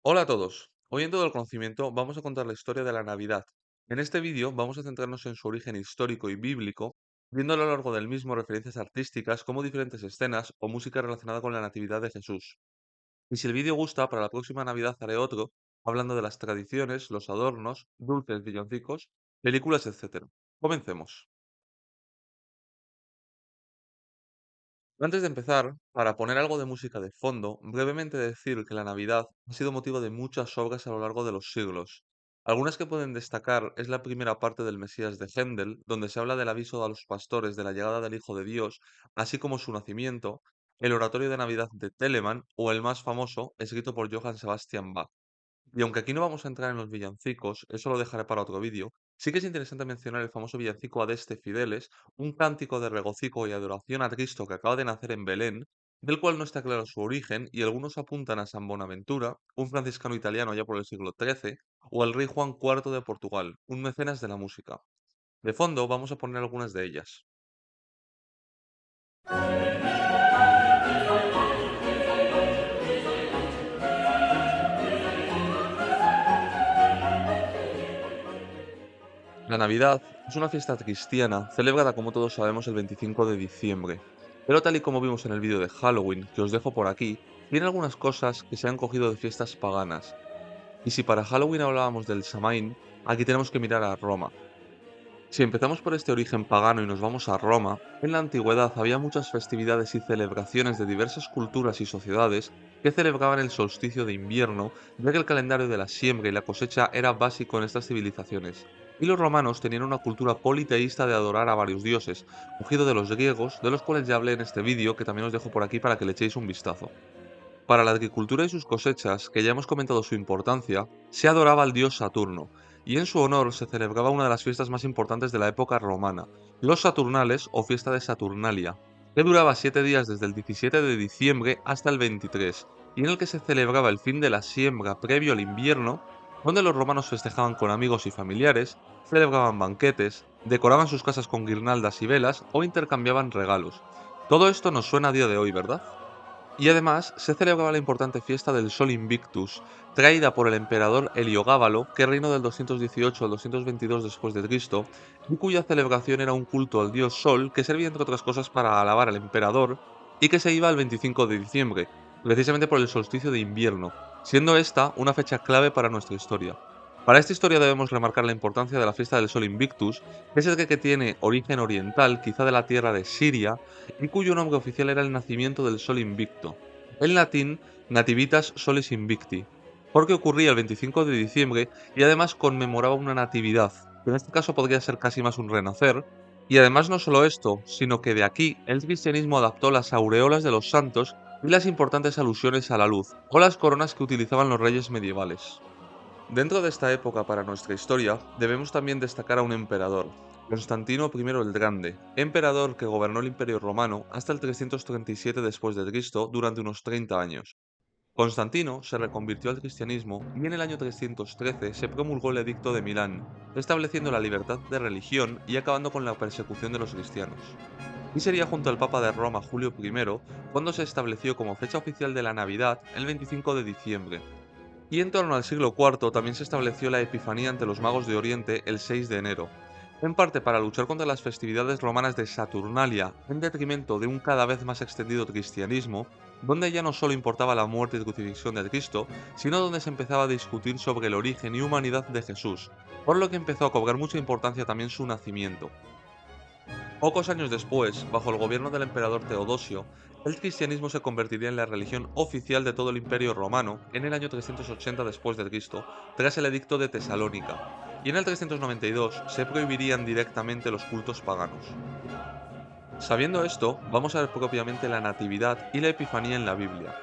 Hola a todos. Hoy en Todo el Conocimiento vamos a contar la historia de la Navidad. En este vídeo vamos a centrarnos en su origen histórico y bíblico, viendo a lo largo del mismo referencias artísticas como diferentes escenas o música relacionada con la Natividad de Jesús. Y si el vídeo gusta, para la próxima Navidad haré otro, hablando de las tradiciones, los adornos, dulces, villancicos, películas, etcétera. Comencemos. Antes de empezar, para poner algo de música de fondo, brevemente decir que la Navidad ha sido motivo de muchas obras a lo largo de los siglos. Algunas que pueden destacar es la primera parte del Mesías de Händel, donde se habla del aviso a los pastores de la llegada del Hijo de Dios, así como su nacimiento, el oratorio de Navidad de Telemann o el más famoso, escrito por Johann Sebastian Bach. Y aunque aquí no vamos a entrar en los villancicos, eso lo dejaré para otro vídeo, sí que es interesante mencionar el famoso villancico Adeste Fideles, un cántico de regocijo y adoración a Cristo que acaba de nacer en Belén, del cual no está claro su origen, y algunos apuntan a San Bonaventura, un franciscano italiano ya por el siglo XIII, o al rey Juan IV de Portugal, un mecenas de la música. De fondo vamos a poner algunas de ellas. La Navidad es una fiesta cristiana celebrada, como todos sabemos, el 25 de diciembre. Pero tal y como vimos en el vídeo de Halloween, que os dejo por aquí, tiene algunas cosas que se han cogido de fiestas paganas. Y si para Halloween hablábamos del Samhain, aquí tenemos que mirar a Roma. Si empezamos por este origen pagano y nos vamos a Roma, en la antigüedad había muchas festividades y celebraciones de diversas culturas y sociedades que celebraban el solsticio de invierno, ya que el calendario de la siembra y la cosecha era básico en estas civilizaciones. Y los romanos tenían una cultura politeísta de adorar a varios dioses, cogido de los griegos, de los cuales ya hablé en este vídeo, que también os dejo por aquí para que le echéis un vistazo. Para la agricultura y sus cosechas, que ya hemos comentado su importancia, se adoraba al dios Saturno, y en su honor se celebraba una de las fiestas más importantes de la época romana, los Saturnales o fiesta de Saturnalia, que duraba 7 días desde el 17 de diciembre hasta el 23, y en el que se celebraba el fin de la siembra previo al invierno, donde los romanos festejaban con amigos y familiares, celebraban banquetes, decoraban sus casas con guirnaldas y velas o intercambiaban regalos. Todo esto nos suena a día de hoy, ¿verdad? Y además se celebraba la importante fiesta del Sol Invictus, traída por el emperador Heliogábalo, que reinó del 218 al 222 después de Cristo, y cuya celebración era un culto al dios Sol que servía entre otras cosas para alabar al emperador y que se iba el 25 de diciembre, precisamente por el solsticio de invierno, siendo esta una fecha clave para nuestra historia. Para esta historia debemos remarcar la importancia de la fiesta del Sol Invictus, que es el que tiene origen oriental, quizá de la tierra de Siria, y cuyo nombre oficial era el nacimiento del Sol Invicto. En latín, Nativitas Solis Invicti, porque ocurría el 25 de diciembre y además conmemoraba una natividad, que en este caso podría ser casi más un renacer, y además no solo esto, sino que de aquí el cristianismo adaptó las aureolas de los santos y las importantes alusiones a la luz, o las coronas que utilizaban los reyes medievales. Dentro de esta época para nuestra historia, debemos también destacar a un emperador, Constantino I el Grande, emperador que gobernó el Imperio Romano hasta el 337 después de Cristo durante unos 30 años. Constantino se reconvirtió al cristianismo y en el año 313 se promulgó el Edicto de Milán, estableciendo la libertad de religión y acabando con la persecución de los cristianos. Y sería junto al Papa de Roma Julio I cuando se estableció como fecha oficial de la Navidad el 25 de diciembre, y en torno al siglo IV también se estableció la Epifanía ante los magos de Oriente el 6 de enero, en parte para luchar contra las festividades romanas de Saturnalia, en detrimento de un cada vez más extendido cristianismo, donde ya no solo importaba la muerte y crucifixión de Cristo, sino donde se empezaba a discutir sobre el origen y humanidad de Jesús, por lo que empezó a cobrar mucha importancia también su nacimiento. Pocos años después, bajo el gobierno del emperador Teodosio, el cristianismo se convertiría en la religión oficial de todo el Imperio Romano en el año 380 después de Cristo, tras el Edicto de Tesalónica, y en el 392 se prohibirían directamente los cultos paganos. Sabiendo esto, vamos a ver propiamente la Natividad y la Epifanía en la Biblia.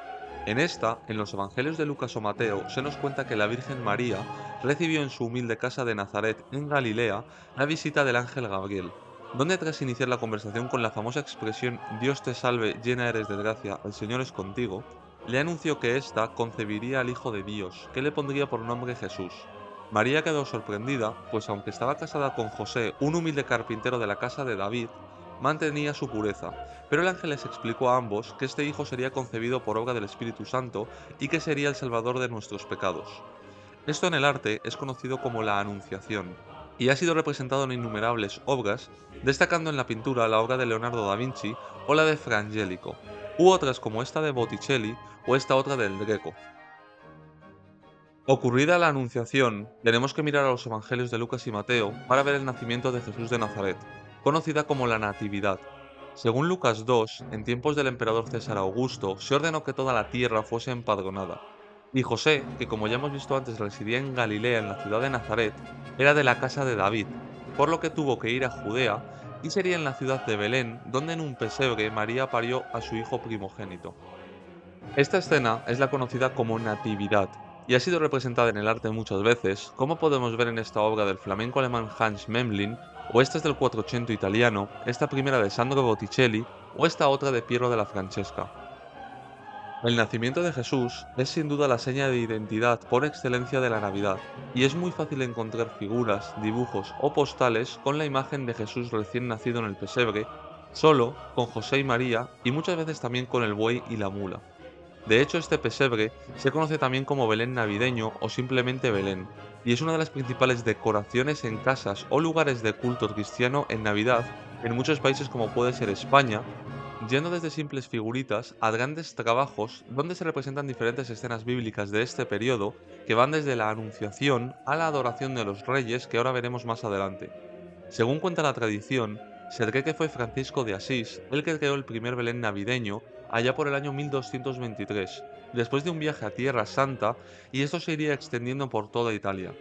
En esta, en los Evangelios de Lucas o Mateo, se nos cuenta que la Virgen María recibió en su humilde casa de Nazaret, en Galilea, la visita del ángel Gabriel, donde tras iniciar la conversación con la famosa expresión Dios te salve, llena eres de gracia, el Señor es contigo, le anunció que ésta concebiría al Hijo de Dios, que le pondría por nombre Jesús. María quedó sorprendida, pues aunque estaba casada con José, un humilde carpintero de la casa de David, mantenía su pureza, pero el ángel les explicó a ambos que este hijo sería concebido por obra del Espíritu Santo y que sería el salvador de nuestros pecados. Esto en el arte es conocido como la Anunciación, y ha sido representado en innumerables obras, destacando en la pintura la obra de Leonardo da Vinci o la de Fra Angelico, u otras como esta de Botticelli o esta otra del Greco. Ocurrida la Anunciación, tenemos que mirar a los Evangelios de Lucas y Mateo para ver el nacimiento de Jesús de Nazaret, conocida como la Natividad. Según Lucas 2, en tiempos del emperador César Augusto, se ordenó que toda la tierra fuese empadronada. Y José, que como ya hemos visto antes residía en Galilea, en la ciudad de Nazaret, era de la casa de David, por lo que tuvo que ir a Judea y sería en la ciudad de Belén, donde en un pesebre María parió a su hijo primogénito. Esta escena es la conocida como Natividad y ha sido representada en el arte muchas veces, como podemos ver en esta obra del flamenco alemán Hans Memling, o estas del Quattrocento italiano, esta primera de Sandro Botticelli o esta otra de Piero della Francesca. El nacimiento de Jesús es sin duda la seña de identidad por excelencia de la Navidad, y es muy fácil encontrar figuras, dibujos o postales con la imagen de Jesús recién nacido en el pesebre, solo, con José y María, y muchas veces también con el buey y la mula. De hecho, este pesebre se conoce también como Belén navideño o simplemente Belén, y es una de las principales decoraciones en casas o lugares de culto cristiano en Navidad en muchos países como puede ser España, yendo desde simples figuritas a grandes trabajos donde se representan diferentes escenas bíblicas de este periodo que van desde la Anunciación a la adoración de los reyes que ahora veremos más adelante. Según cuenta la tradición, se cree que fue Francisco de Asís el que creó el primer Belén navideño allá por el año 1223, después de un viaje a Tierra Santa, y esto se iría extendiendo por toda Italia.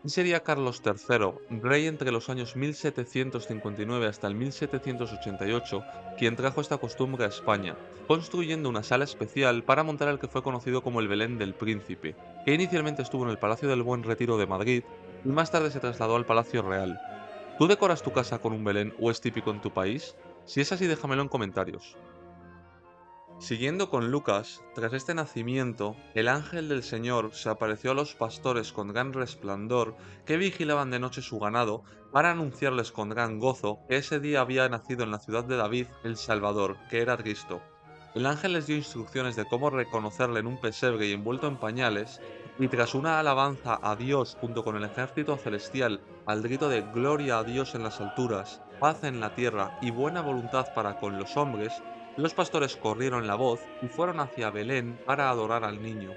Y sería Carlos III, rey entre los años 1759 hasta el 1788, quien trajo esta costumbre a España, construyendo una sala especial para montar el que fue conocido como el Belén del Príncipe, que inicialmente estuvo en el Palacio del Buen Retiro de Madrid y más tarde se trasladó al Palacio Real. ¿Tú decoras tu casa con un Belén o es típico en tu país? Si es así, déjamelo en comentarios. Siguiendo con Lucas, tras este nacimiento, el ángel del Señor se apareció a los pastores con gran resplandor que vigilaban de noche su ganado para anunciarles con gran gozo que ese día había nacido en la ciudad de David el Salvador, que era Cristo. El ángel les dio instrucciones de cómo reconocerle en un pesebre y envuelto en pañales, y tras una alabanza a Dios junto con el ejército celestial al grito de Gloria a Dios en las alturas, paz en la tierra y buena voluntad para con los hombres, los pastores corrieron la voz y fueron hacia Belén para adorar al niño.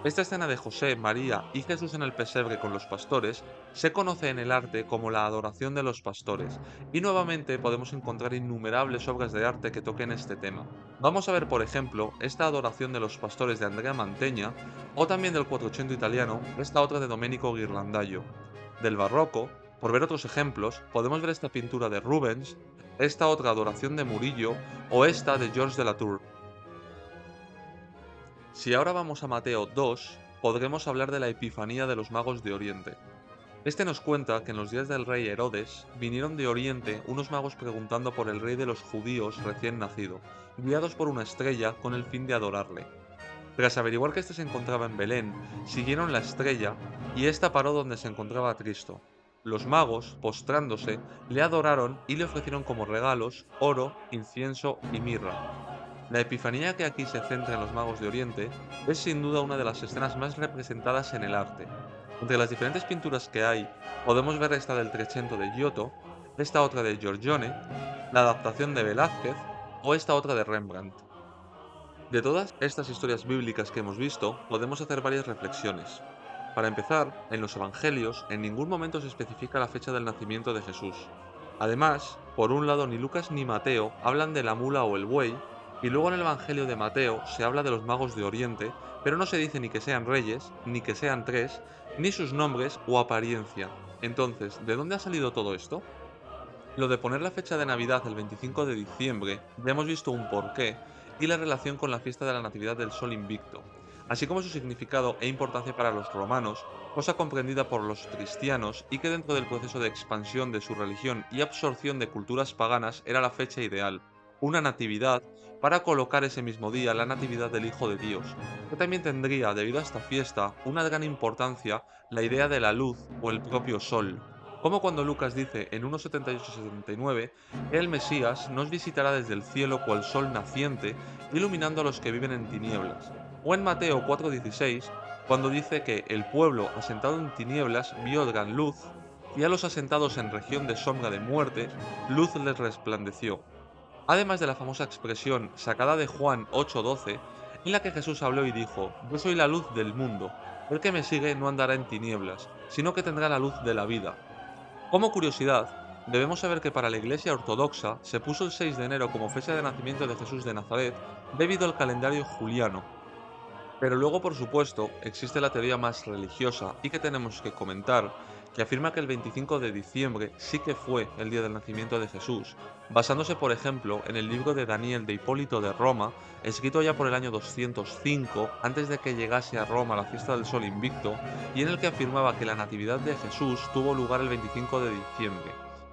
Esta escena de José, María y Jesús en el pesebre con los pastores se conoce en el arte como la adoración de los pastores, y nuevamente podemos encontrar innumerables obras de arte que toquen este tema. Vamos a ver, por ejemplo, esta adoración de los pastores de Andrea Mantegna, o también del Quattrocento italiano, esta otra de Domenico Ghirlandaio. Del barroco, por ver otros ejemplos, podemos ver esta pintura de Rubens, esta otra adoración de Murillo o esta de Georges de Latour. Si ahora vamos a Mateo 2, podremos hablar de la Epifanía de los magos de Oriente. Este nos cuenta que en los días del rey Herodes vinieron de Oriente unos magos preguntando por el rey de los judíos recién nacido, guiados por una estrella con el fin de adorarle. Tras averiguar que éste se encontraba en Belén, siguieron la estrella y ésta paró donde se encontraba Cristo. Los magos, postrándose, le adoraron y le ofrecieron como regalos oro, incienso y mirra. La epifanía que aquí se centra en los magos de Oriente es sin duda una de las escenas más representadas en el arte. Entre las diferentes pinturas que hay, podemos ver esta del Trecento de Giotto, esta otra de Giorgione, la adaptación de Velázquez o esta otra de Rembrandt. De todas estas historias bíblicas que hemos visto, podemos hacer varias reflexiones. Para empezar, en los Evangelios en ningún momento se especifica la fecha del nacimiento de Jesús. Además, por un lado ni Lucas ni Mateo hablan de la mula o el buey, y luego en el Evangelio de Mateo se habla de los magos de Oriente, pero no se dice ni que sean reyes, ni que sean tres, ni sus nombres o apariencia. Entonces, ¿de dónde ha salido todo esto? Lo de poner la fecha de Navidad el 25 de diciembre, ya hemos visto un porqué y la relación con la fiesta de la Natividad del Sol Invicto, así como su significado e importancia para los romanos, cosa comprendida por los cristianos y que dentro del proceso de expansión de su religión y absorción de culturas paganas era la fecha ideal, una natividad, para colocar ese mismo día la natividad del Hijo de Dios, que también tendría, debido a esta fiesta, una gran importancia la idea de la luz o el propio sol. como cuando Lucas dice en 1:78-79 que el Mesías nos visitará desde el cielo cual sol naciente, iluminando a los que viven en tinieblas, o en Mateo 4:16, cuando dice que el pueblo asentado en tinieblas vio gran luz, y a los asentados en región de sombra de muerte, luz les resplandeció. Además de la famosa expresión sacada de Juan 8:12, en la que Jesús habló y dijo: Yo soy la luz del mundo, el que me sigue no andará en tinieblas, sino que tendrá la luz de la vida. Como curiosidad, debemos saber que para la Iglesia Ortodoxa se puso el 6 de enero como fecha de nacimiento de Jesús de Nazaret debido al calendario juliano. Pero luego, por supuesto, existe la teoría más religiosa y que tenemos que comentar, que afirma que el 25 de diciembre sí que fue el día del nacimiento de Jesús, basándose, por ejemplo, en el libro de Daniel de Hipólito de Roma, escrito ya por el año 205, antes de que llegase a Roma la fiesta del Sol Invicto, y en el que afirmaba que la natividad de Jesús tuvo lugar el 25 de diciembre.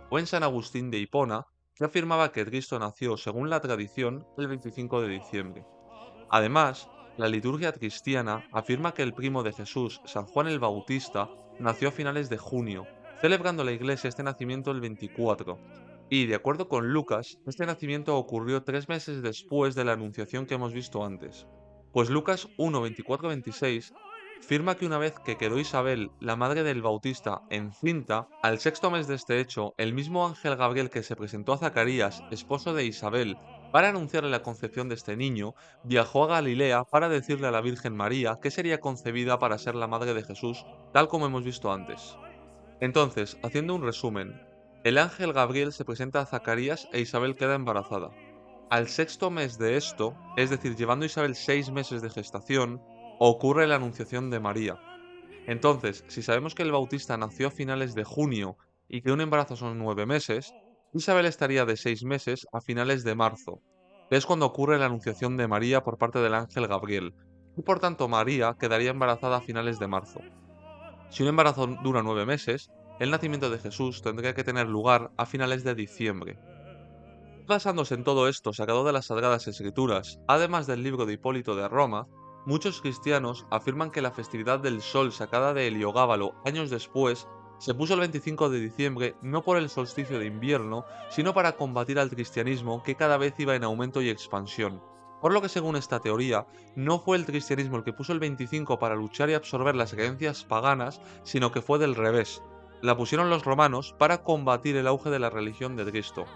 O en San Agustín de Hipona, que afirmaba que Cristo nació, según la tradición, el 25 de diciembre. Además, la liturgia cristiana afirma que el primo de Jesús, San Juan el Bautista, nació a finales de junio, celebrando la iglesia este nacimiento el 24. Y, de acuerdo con Lucas, este nacimiento ocurrió 3 meses después de la anunciación que hemos visto antes. Pues Lucas 1, 24-26 afirma que una vez que quedó Isabel, la madre del Bautista, encinta, al sexto mes de este hecho, el mismo ángel Gabriel que se presentó a Zacarías, esposo de Isabel, para anunciarle la concepción de este niño, viajó a Galilea para decirle a la Virgen María que sería concebida para ser la madre de Jesús, tal como hemos visto antes. Entonces, haciendo un resumen, el ángel Gabriel se presenta a Zacarías e Isabel queda embarazada. Al sexto mes de esto, es decir, llevando Isabel 6 meses de gestación, ocurre la anunciación de María. Entonces, si sabemos que el Bautista nació a finales de junio y que un embarazo son 9 meses, Isabel estaría de 6 meses a finales de marzo, que es cuando ocurre la anunciación de María por parte del ángel Gabriel, y por tanto María quedaría embarazada a finales de marzo. Si un embarazo dura 9 meses, el nacimiento de Jesús tendría que tener lugar a finales de diciembre. Basándose en todo esto sacado de las Sagradas Escrituras, además del libro de Hipólito de Roma, muchos cristianos afirman que la festividad del sol sacada de Heliogábalo años después se puso el 25 de diciembre no por el solsticio de invierno, sino para combatir al cristianismo que cada vez iba en aumento y expansión. Por lo que según esta teoría, no fue el cristianismo el que puso el 25 para luchar y absorber las creencias paganas, sino que fue del revés. La pusieron los romanos para combatir el auge de la religión de Cristo.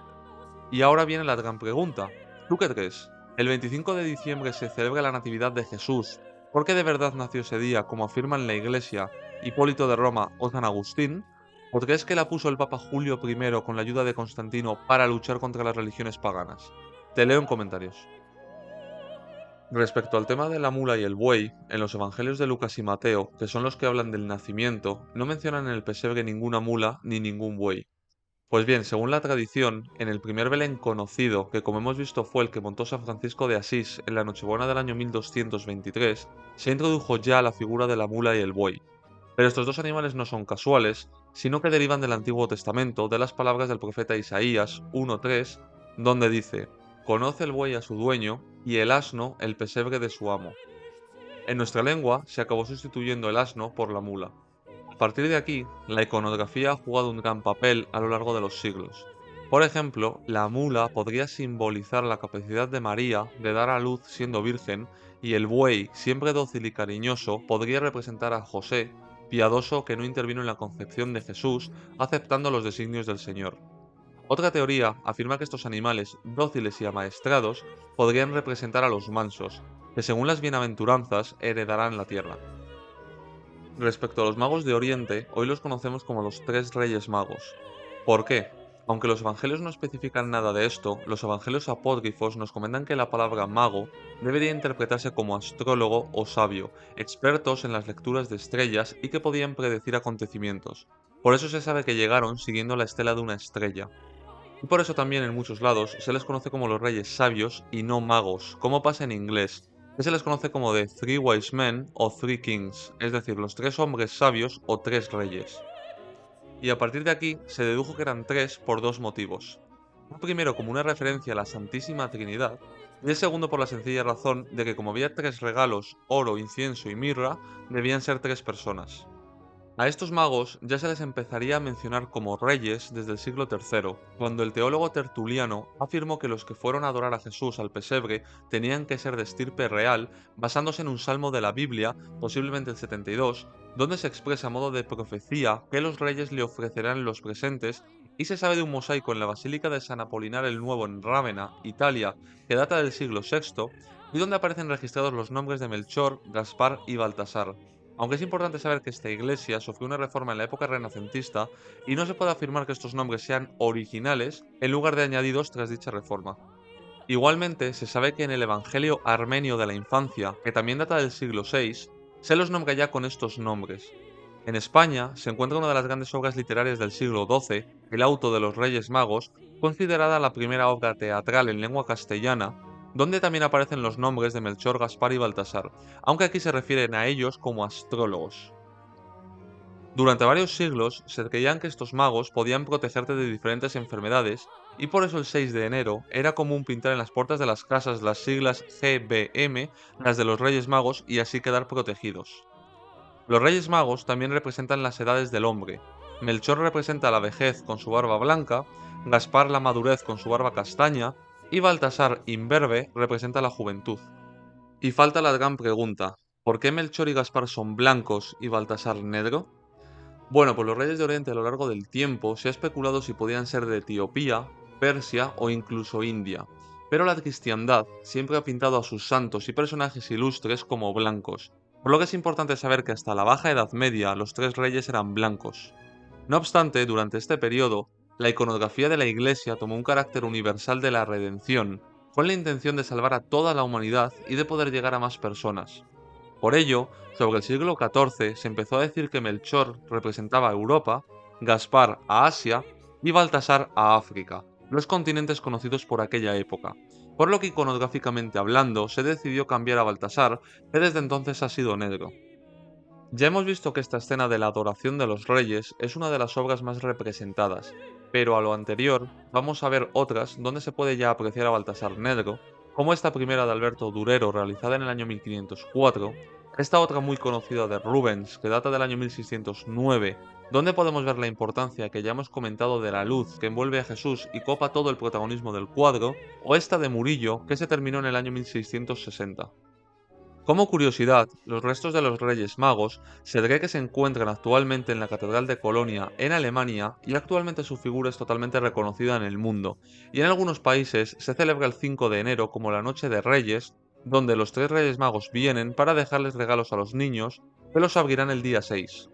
Y ahora viene la gran pregunta. ¿Tú qué crees? ¿El 25 de diciembre se celebra la Natividad de Jesús porque de verdad nació ese día, como afirman la Iglesia, Hipólito de Roma o San Agustín? ¿O crees que la puso el Papa Julio I con la ayuda de Constantino para luchar contra las religiones paganas? Te leo en comentarios. Respecto al tema de la mula y el buey, en los evangelios de Lucas y Mateo, que son los que hablan del nacimiento, no mencionan en el pesebre ninguna mula ni ningún buey. Pues bien, según la tradición, en el primer Belén conocido, que como hemos visto fue el que montó San Francisco de Asís en la Nochebuena del año 1223, se introdujo ya la figura de la mula y el buey. Pero estos dos animales no son casuales, sino que derivan del Antiguo Testamento, de las palabras del profeta Isaías 1:3, donde dice: Conoce el buey a su dueño, y el asno el pesebre de su amo. En nuestra lengua se acabó sustituyendo el asno por la mula. A partir de aquí, la iconografía ha jugado un gran papel a lo largo de los siglos. Por ejemplo, la mula podría simbolizar la capacidad de María de dar a luz siendo virgen, y el buey, siempre dócil y cariñoso, podría representar a José, piadoso que no intervino en la concepción de Jesús, aceptando los designios del Señor. Otra teoría afirma que estos animales, dóciles y amaestrados, podrían representar a los mansos, que según las bienaventuranzas heredarán la tierra. Respecto a los magos de Oriente, hoy los conocemos como los tres reyes magos. ¿Por qué? Aunque los evangelios no especifican nada de esto, los evangelios apócrifos nos comentan que la palabra mago debería interpretarse como astrólogo o sabio, expertos en las lecturas de estrellas y que podían predecir acontecimientos. Por eso se sabe que llegaron siguiendo la estela de una estrella. Y por eso también en muchos lados se les conoce como los reyes sabios y no magos, como pasa en inglés, que se les conoce como The Three Wise Men o Three Kings, es decir, los tres hombres sabios o tres reyes. Y a partir de aquí se dedujo que eran tres por dos motivos. Un primero como una referencia a la Santísima Trinidad, y el segundo por la sencilla razón de que como había tres regalos, oro, incienso y mirra, debían ser tres personas. A estos magos ya se les empezaría a mencionar como reyes desde el siglo III, cuando el teólogo Tertuliano afirmó que los que fueron a adorar a Jesús al pesebre tenían que ser de estirpe real, basándose en un salmo de la Biblia, posiblemente el 72, donde se expresa a modo de profecía que los reyes le ofrecerán los presentes, y se sabe de un mosaico en la Basílica de San Apolinar el Nuevo en Rávena, Italia, que data del siglo VI, y donde aparecen registrados los nombres de Melchor, Gaspar y Baltasar. Aunque es importante saber que esta iglesia sufrió una reforma en la época renacentista y no se puede afirmar que estos nombres sean originales en lugar de añadidos tras dicha reforma. Igualmente, se sabe que en el Evangelio armenio de la infancia, que también data del siglo VI, se los nombra ya con estos nombres. En España se encuentra una de las grandes obras literarias del siglo XII, El Auto de los Reyes Magos, considerada la primera obra teatral en lengua castellana, donde también aparecen los nombres de Melchor, Gaspar y Baltasar, aunque aquí se refieren a ellos como astrólogos. Durante varios siglos se creían que estos magos podían protegerte de diferentes enfermedades, y por eso el 6 de enero era común pintar en las puertas de las casas las siglas GBM, las de los Reyes Magos, y así quedar protegidos. Los Reyes Magos también representan las edades del hombre. Melchor representa la vejez con su barba blanca, Gaspar la madurez con su barba castaña, y Baltasar imberbe representa la juventud. Y falta la gran pregunta: ¿por qué Melchor y Gaspar son blancos y Baltasar negro? Bueno, pues los reyes de Oriente a lo largo del tiempo se ha especulado si podían ser de Etiopía, Persia o incluso India, pero la cristiandad siempre ha pintado a sus santos y personajes ilustres como blancos, por lo que es importante saber que hasta la Baja Edad Media los tres reyes eran blancos. No obstante, durante este periodo, la iconografía de la Iglesia tomó un carácter universal de la redención, con la intención de salvar a toda la humanidad y de poder llegar a más personas. Por ello, sobre el siglo XIV se empezó a decir que Melchor representaba a Europa, Gaspar a Asia y Baltasar a África, los continentes conocidos por aquella época, por lo que iconográficamente hablando se decidió cambiar a Baltasar, que desde entonces ha sido negro. Ya hemos visto que esta escena de la adoración de los reyes es una de las obras más representadas, pero a lo anterior vamos a ver otras donde se puede ya apreciar a Baltasar negro, como esta primera de Alberto Durero realizada en el año 1504, esta otra muy conocida de Rubens que data del año 1609, donde podemos ver la importancia que ya hemos comentado de la luz que envuelve a Jesús y copa todo el protagonismo del cuadro, o esta de Murillo que se terminó en el año 1660. Como curiosidad, los restos de los Reyes Magos se cree que se encuentran actualmente en la Catedral de Colonia, en Alemania, y actualmente su figura es totalmente reconocida en el mundo. Y en algunos países se celebra el 5 de enero como la Noche de Reyes, donde los tres Reyes Magos vienen para dejarles regalos a los niños, que los abrirán el día 6.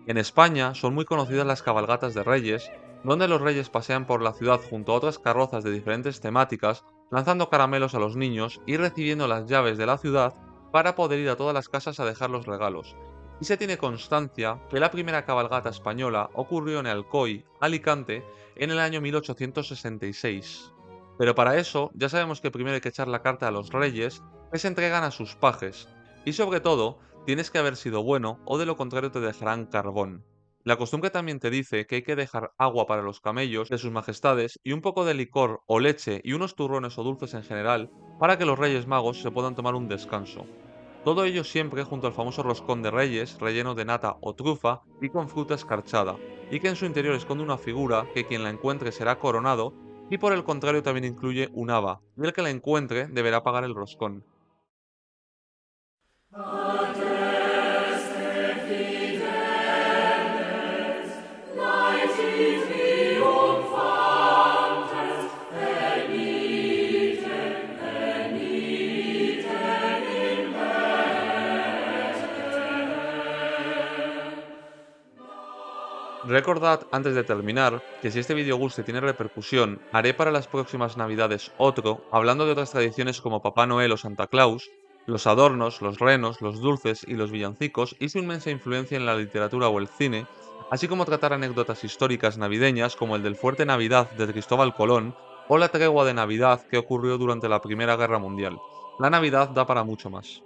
En España son muy conocidas las cabalgatas de Reyes, donde los reyes pasean por la ciudad junto a otras carrozas de diferentes temáticas, lanzando caramelos a los niños y recibiendo las llaves de la ciudad para poder ir a todas las casas a dejar los regalos. Y se tiene constancia que la primera cabalgata española ocurrió en Alcoy, Alicante, en el año 1866. Pero para eso ya sabemos que primero hay que echar la carta a los reyes, que se entregan a sus pajes, y sobre todo tienes que haber sido bueno o de lo contrario te dejarán carbón. La costumbre también te dice que hay que dejar agua para los camellos de sus majestades y un poco de licor o leche y unos turrones o dulces en general para que los Reyes Magos se puedan tomar un descanso. Todo ello siempre junto al famoso roscón de reyes, relleno de nata o trufa y con fruta escarchada, y que en su interior esconde una figura que quien la encuentre será coronado, y por el contrario también incluye un haba, y el que la encuentre deberá pagar el roscón. Recordad, antes de terminar, que si este vídeo gusta y tiene repercusión, haré para las próximas navidades otro, hablando de otras tradiciones como Papá Noel o Santa Claus, los adornos, los renos, los dulces y los villancicos y su inmensa influencia en la literatura o el cine, así como tratar anécdotas históricas navideñas como el del Fuerte Navidad de Cristóbal Colón o la tregua de Navidad que ocurrió durante la Primera Guerra Mundial. La Navidad da para mucho más.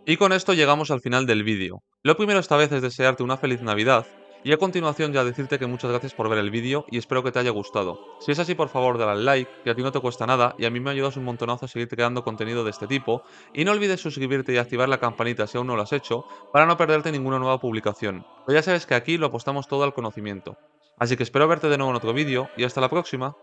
Y con esto llegamos al final del vídeo. Lo primero esta vez es desearte una feliz Navidad Y a continuación ya decirte que muchas gracias por ver el vídeo y espero que te haya gustado. Si es así, por favor dale al like, que a ti no te cuesta nada y a mí me ayudas un montonazo a seguir creando contenido de este tipo. Y no olvides suscribirte y activar la campanita si aún no lo has hecho, para no perderte ninguna nueva publicación. Pero ya sabes que aquí lo apostamos todo al conocimiento. Así que espero verte de nuevo en otro vídeo y hasta la próxima.